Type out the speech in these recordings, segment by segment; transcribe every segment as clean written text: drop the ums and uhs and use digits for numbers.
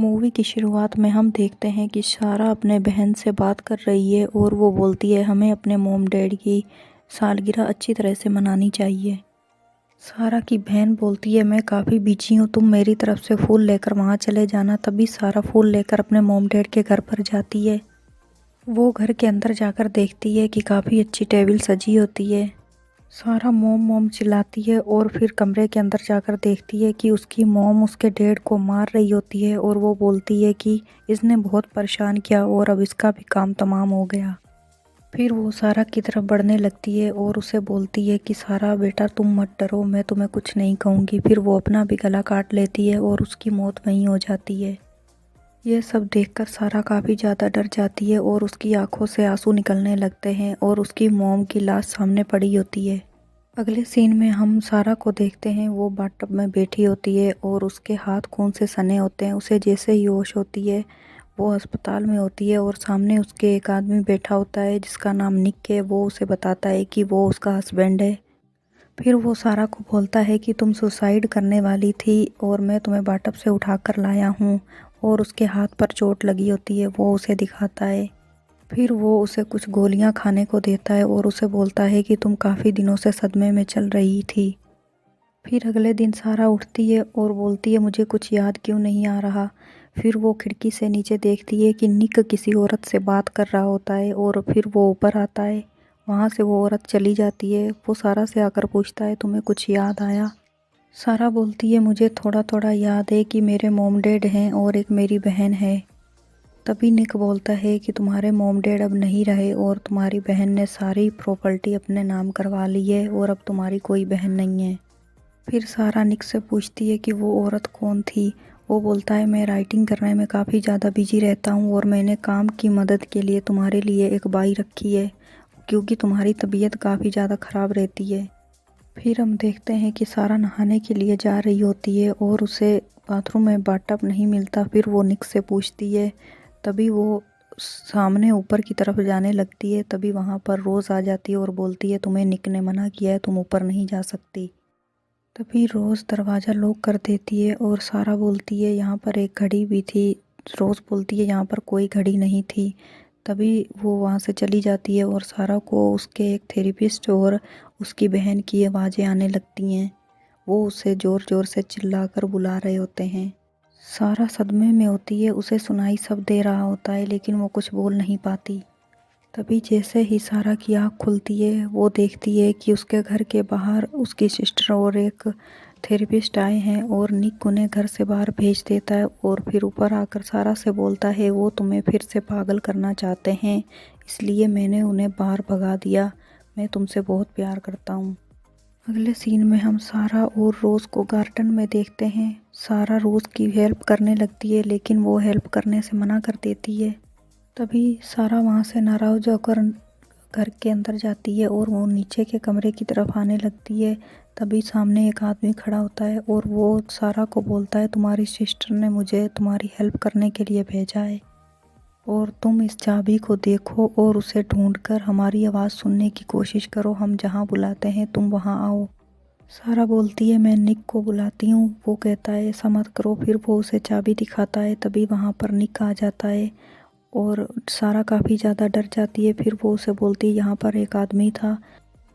Movie की शुरुआत में हम देखते हैं कि सारा अपने बहन से बात कर रही है और वो बोलती है हमें अपने मॉम डैड की सालगिरह अच्छी तरह से मनानी चाहिए। सारा की बहन बोलती है मैं काफ़ी बिजी हूँ, तुम मेरी तरफ से फूल लेकर वहाँ चले जाना। तभी सारा फूल लेकर अपने मॉम डैड के घर पर जाती है। वो घर के अंदर जाकर देखती है कि काफ़ी अच्छी टेबल सजी होती है। सारा मोम मोम चिल्लाती है और फिर कमरे के अंदर जाकर देखती है कि उसकी मोम उसके डैड को मार रही होती है और वो बोलती है कि इसने बहुत परेशान किया और अब इसका भी काम तमाम हो गया। फिर वो सारा की तरफ बढ़ने लगती है और उसे बोलती है कि सारा बेटा तुम मत डरो, मैं तुम्हें कुछ नहीं कहूँगी। फिर वो अपना भी गला काट लेती है और उसकी मौत वहीं हो जाती है। ये सब देखकर सारा काफ़ी ज़्यादा डर जाती है और उसकी आंखों से आंसू निकलने लगते हैं और उसकी मॉम की लाश सामने पड़ी होती है। अगले सीन में हम सारा को देखते हैं, वो बाथटब में बैठी होती है और उसके हाथ खून से सने होते हैं। उसे जैसे ही होश होती है वो अस्पताल में होती है और सामने उसके एक आदमी बैठा होता है जिसका नाम निक है। वो उसे बताता है कि वो उसका हस्बैंड है। फिर वो सारा को बोलता है कि तुम सुसाइड करने वाली थी और मैं तुम्हें बाथटब से उठा कर लाया हूँ। और उसके हाथ पर चोट लगी होती है, वो उसे दिखाता है। फिर वो उसे कुछ गोलियां खाने को देता है और उसे बोलता है कि तुम काफ़ी दिनों से सदमे में चल रही थी। फिर अगले दिन सारा उठती है और बोलती है मुझे कुछ याद क्यों नहीं आ रहा। फिर वो खिड़की से नीचे देखती है कि निक किसी औरत से बात कर रहा होता है और फिर वो ऊपर आता है। वहाँ से वो औरत चली जाती है। वो सारा से आकर पूछता है तुम्हें कुछ याद आया। सारा बोलती है मुझे थोड़ा थोड़ा याद है कि मेरे मॉम डैड हैं और एक मेरी बहन है। तभी निक बोलता है कि तुम्हारे मॉम डैड अब नहीं रहे और तुम्हारी बहन ने सारी प्रॉपर्टी अपने नाम करवा ली है और अब तुम्हारी कोई बहन नहीं है। फिर सारा निक से पूछती है कि वो औरत कौन थी। वो बोलता है मैं राइटिंग करने में काफ़ी ज़्यादा बिजी रहता हूँ और मैंने काम की मदद के लिए तुम्हारे लिए एक बाई रखी है क्योंकि तुम्हारी तबीयत काफ़ी ज़्यादा ख़राब रहती है। फिर हम देखते हैं कि सारा नहाने के लिए जा रही होती है और उसे बाथरूम में बाथटब नहीं मिलता। फिर वो निक से पूछती है। तभी वो सामने ऊपर की तरफ जाने लगती है। तभी वहाँ पर रोज़ आ जाती है और बोलती है तुम्हें निक ने मना किया है, तुम ऊपर नहीं जा सकती। तभी रोज़ दरवाज़ा लॉक कर देती है और सारा बोलती है यहाँ पर एक घड़ी भी थी। रोज़ बोलती है यहाँ पर कोई घड़ी नहीं थी। तभी वो वहाँ से चली जाती है और सारा को उसके एक थेरेपिस्ट और उसकी बहन की आवाज़ें आने लगती हैं। वो उसे ज़ोर ज़ोर से चिल्लाकर बुला रहे होते हैं। सारा सदमे में होती है, उसे सुनाई सब दे रहा होता है लेकिन वो कुछ बोल नहीं पाती। तभी जैसे ही सारा की आँख खुलती है वो देखती है कि उसके घर के बाहर उसकी सिस्टर और एक थेरेपिस्ट आए हैं और निक उन्हें घर से बाहर भेज देता है और फिर ऊपर आकर सारा से बोलता है वो तुम्हें फिर से पागल करना चाहते हैं, इसलिए मैंने उन्हें बाहर भगा दिया। मैं तुमसे बहुत प्यार करता हूँ। अगले सीन में हम सारा और रोज़ को गार्डन में देखते हैं। सारा रोज़ की हेल्प करने लगती है लेकिन वो हेल्प करने से मना कर देती है। तभी सारा वहाँ से नाराज़ होकर घर के अंदर जाती है और वो नीचे के कमरे की तरफ आने लगती है। तभी सामने एक आदमी खड़ा होता है और वो सारा को बोलता है तुम्हारी सिस्टर ने मुझे तुम्हारी हेल्प करने के लिए भेजा है और तुम इस चाबी को देखो और उसे ढूंढकर हमारी आवाज़ सुनने की कोशिश करो। हम जहाँ बुलाते हैं तुम वहाँ आओ। सारा बोलती है मैं निक को बुलाती हूँ। वो कहता है ऐसा मत करो। फिर वो उसे चाबी दिखाता है। तभी वहाँ पर निक आ जाता है और सारा काफ़ी ज़्यादा डर जाती है। फिर वो उसे बोलती है यहाँ पर एक आदमी था।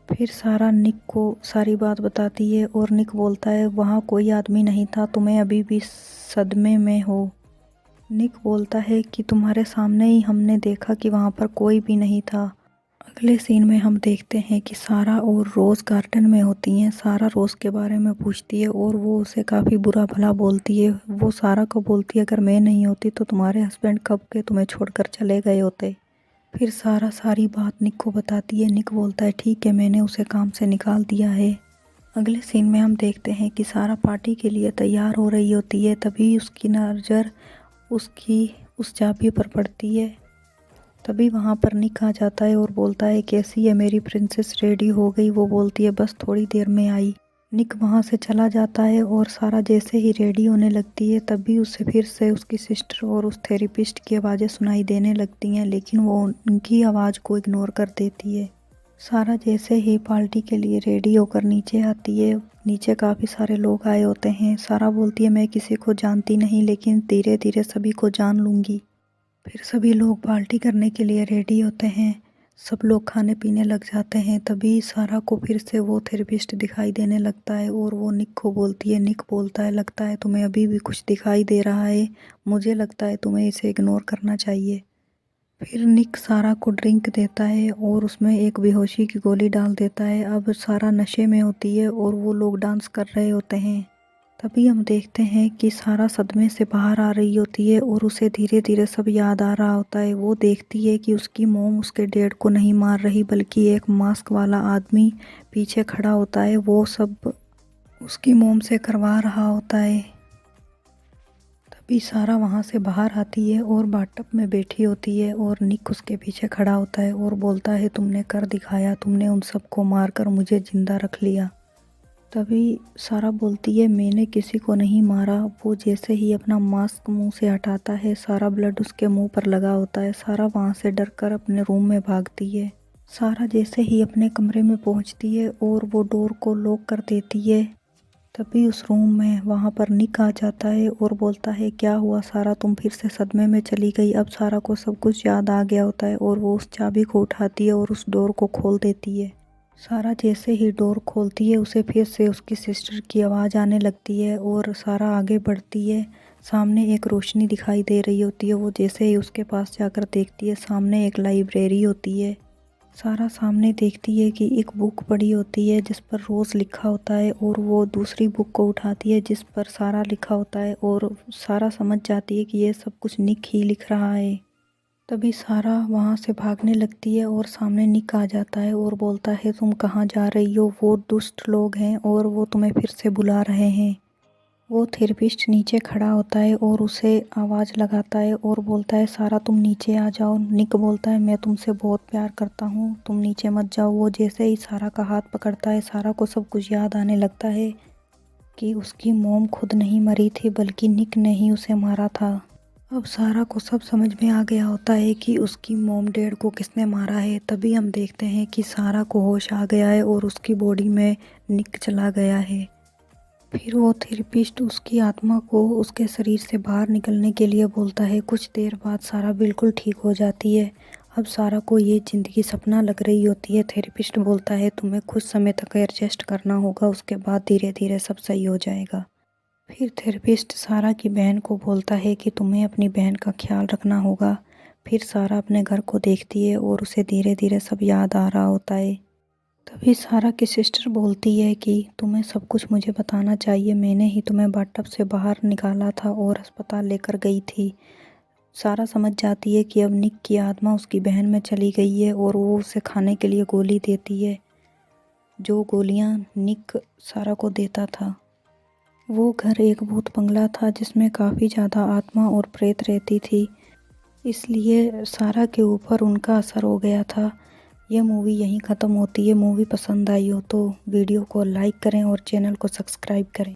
फिर सारा निक को सारी बात बताती है और निक बोलता है वहाँ कोई आदमी नहीं था, तुम्हें अभी भी सदमे में हो। निक बोलता है कि तुम्हारे सामने ही हमने देखा कि वहाँ पर कोई भी नहीं था। अगले सीन में हम देखते हैं कि सारा और रोज़ गार्डन में होती हैं। सारा रोज़ के बारे में पूछती है और वो उसे काफ़ी बुरा भला बोलती है। वो सारा को बोलती है अगर मैं नहीं होती तो तुम्हारे हस्बैंड कब के तुम्हें छोड़कर चले गए होते। फिर सारा सारी बात निक को बताती है। निक बोलता है ठीक है, मैंने उसे काम से निकाल दिया है। अगले सीन में हम देखते हैं कि सारा पार्टी के लिए तैयार हो रही होती है। तभी उसकी नज़र उसकी उस चाबी पर पड़ती है। तभी वहाँ पर निक आ जाता है और बोलता है कैसी है मेरी प्रिंसेस, रेडी हो गई। वो बोलती है बस थोड़ी देर में आई। निक वहाँ से चला जाता है और सारा जैसे ही रेडी होने लगती है तभी उसे फिर से उसकी सिस्टर और उस थेरेपिस्ट की आवाज़ें सुनाई देने लगती हैं लेकिन वो उनकी आवाज़ को इग्नोर कर देती है। सारा जैसे ही पार्टी के लिए रेडी होकर नीचे आती है, नीचे काफ़ी सारे लोग आए होते हैं। सारा बोलती है मैं किसी को जानती नहीं, लेकिन धीरे धीरे सभी को जान लूँगी। फिर सभी लोग पार्टी करने के लिए रेडी होते हैं। सब लोग खाने पीने लग जाते हैं। तभी सारा को फिर से वो थेरेपिस्ट दिखाई देने लगता है और वो निक को बोलती है। निक बोलता है लगता है तुम्हें अभी भी कुछ दिखाई दे रहा है, मुझे लगता है तुम्हें इसे इग्नोर करना चाहिए। फिर निक सारा को ड्रिंक देता है और उसमें एक बेहोशी की गोली डाल देता है। अब सारा नशे में होती है और वो लोग डांस कर रहे होते हैं। तभी हम देखते हैं कि सारा सदमे से बाहर आ रही होती है और उसे धीरे धीरे सब याद आ रहा होता है। वो देखती है कि उसकी मोम उसके डैड को नहीं मार रही, बल्कि एक मास्क वाला आदमी पीछे खड़ा होता है। वो सब उसकी मोम से करवा रहा होता है। तभी सारा वहाँ से बाहर आती है और बाथटब में बैठी होती है और निक उसके पीछे खड़ा होता है और बोलता है तुमने कर दिखाया, तुमने उन सबको मारकर मुझे जिंदा रख लिया। तभी सारा बोलती है मैंने किसी को नहीं मारा। वो जैसे ही अपना मास्क मुंह से हटाता है, सारा ब्लड उसके मुंह पर लगा होता है। सारा वहाँ से डरकर अपने रूम में भागती है। सारा जैसे ही अपने कमरे में पहुँचती है और वो डोर को लॉक कर देती है, तभी उस रूम में वहाँ पर निक आ जाता है और बोलता है क्या हुआ सारा, तुम फिर से सदमे में चली गई। अब सारा को सब कुछ याद आ गया होता है और वो उस चाबी को उठाती है और उस डोर को खोल देती है। सारा जैसे ही डोर खोलती है, उसे फिर से उसकी सिस्टर की आवाज़ आने लगती है और सारा आगे बढ़ती है। सामने एक रोशनी दिखाई दे रही होती है। वो जैसे ही उसके पास जाकर देखती है, सामने एक लाइब्रेरी होती है। सारा सामने देखती है कि एक बुक पड़ी होती है जिस पर रोज़ लिखा होता है और वो दूसरी बुक को उठाती है जिस पर सारा लिखा होता है और सारा समझ जाती है कि ये सब कुछ निक ही लिख रहा है। तभी सारा वहाँ से भागने लगती है और सामने निक आ जाता है और बोलता है तुम कहाँ जा रही हो, वो दुष्ट लोग हैं और वो तुम्हें फिर से बुला रहे हैं। वो थेरेपिस्ट नीचे खड़ा होता है और उसे आवाज़ लगाता है और बोलता है सारा तुम नीचे आ जाओ। निक बोलता है मैं तुमसे बहुत प्यार करता हूँ, तुम नीचे मत जाओ। वो जैसे ही सारा का हाथ पकड़ता है, सारा को सब कुछ याद आने लगता है कि उसकी मोम खुद नहीं मरी थी, बल्कि निक ने ही उसे मारा था। अब सारा को सब समझ में आ गया होता है कि उसकी मोम डैड को किसने मारा है। तभी हम देखते हैं कि सारा को होश आ गया है और उसकी बॉडी में निक चला गया है। फिर वो थेरेपिस्ट उसकी आत्मा को उसके शरीर से बाहर निकलने के लिए बोलता है। कुछ देर बाद सारा बिल्कुल ठीक हो जाती है। अब सारा को ये ज़िंदगी सपना लग रही होती है। थेरेपिस्ट बोलता है तुम्हें कुछ समय तक एडजस्ट करना होगा, उसके बाद धीरे धीरे सब सही हो जाएगा। फिर थेरेपिस्ट सारा की बहन को बोलता है कि तुम्हें अपनी बहन का ख्याल रखना होगा। फिर सारा अपने घर को देखती है और उसे धीरे धीरे सब याद आ रहा होता है। तभी सारा की सिस्टर बोलती है कि तुम्हें सब कुछ मुझे बताना चाहिए, मैंने ही तुम्हें बाथटब से बाहर निकाला था और अस्पताल लेकर गई थी। सारा समझ जाती है कि अब निक की आत्मा उसकी बहन में चली गई है और वो उसे खाने के लिए गोली देती है, जो गोलियां निक सारा को देता था। वो घर एक भूत बंगला था जिसमें काफ़ी ज़्यादा आत्मा और प्रेत रहती थी, इसलिए सारा के ऊपर उनका असर हो गया था। यह मूवी यहीं ख़त्म होती है। मूवी पसंद आई हो तो वीडियो को लाइक करें और चैनल को सब्सक्राइब करें।